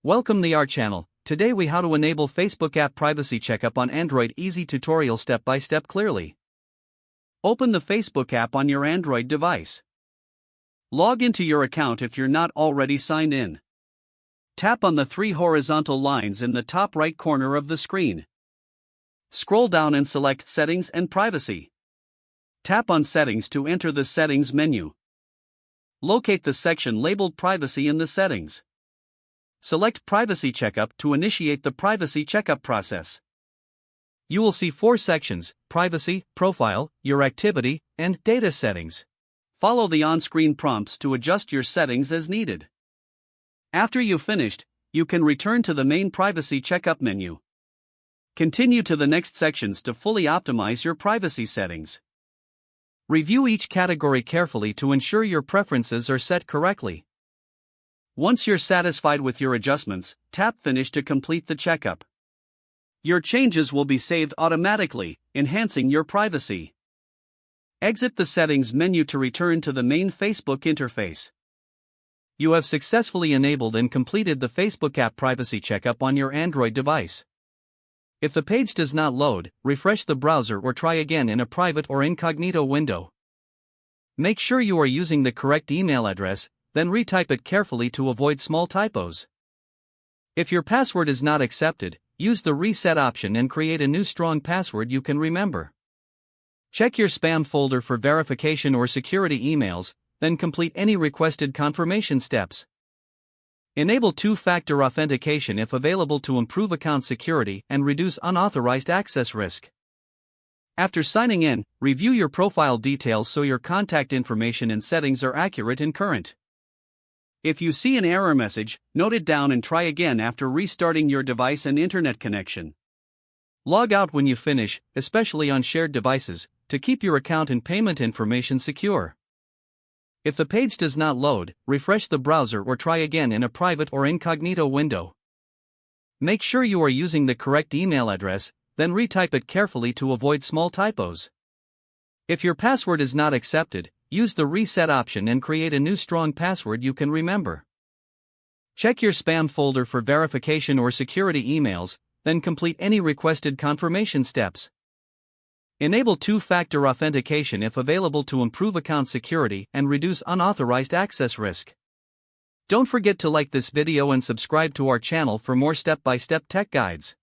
Welcome to our channel. Today we how to enable Facebook app privacy checkup on Android. Easy tutorial step by step clearly. Open the Facebook app on your Android device. Log into your account if you're not already signed in. Tap on the three horizontal lines in the top right corner of the screen. Scroll down and select Settings and Privacy. Tap on Settings to enter the Settings menu. Locate the section labeled Privacy in the settings. Select Privacy Checkup to initiate the privacy checkup process. You will see 4 sections: Privacy, Profile, Your Activity, and Data Settings. Follow the on-screen prompts to adjust your settings as needed. After you've finished, you can return to the main Privacy Checkup menu. Continue to the next sections to fully optimize your privacy settings. Review each category carefully to ensure your preferences are set correctly. Once you're satisfied with your adjustments, tap Finish to complete the checkup. Your changes will be saved automatically, enhancing your privacy. Exit the Settings menu to return to the main Facebook interface. You have successfully enabled and completed the Facebook app privacy checkup on your Android device. If the page does not load, refresh the browser or try again in a private or incognito window. Make sure you are using the correct email address, then retype it carefully to avoid small typos. If your password is not accepted, use the reset option and create a new strong password you can remember. Check your spam folder for verification or security emails, then complete any requested confirmation steps. Enable two-factor authentication if available to improve account security and reduce unauthorized access risk. After signing in, review your profile details so your contact information and settings are accurate and current. If you see an error message, note it down and try again after restarting your device and internet connection. Log out when you finish, especially on shared devices, to keep your account and payment information secure. If the page does not load, refresh the browser or try again in a private or incognito window. Make sure you are using the correct email address, then retype it carefully to avoid small typos. If your password is not accepted, use the reset option and create a new strong password you can remember. Check your spam folder for verification or security emails, then complete any requested confirmation steps. Enable two-factor authentication if available to improve account security and reduce unauthorized access risk. Don't forget to like this video and subscribe to our channel for more step-by-step tech guides.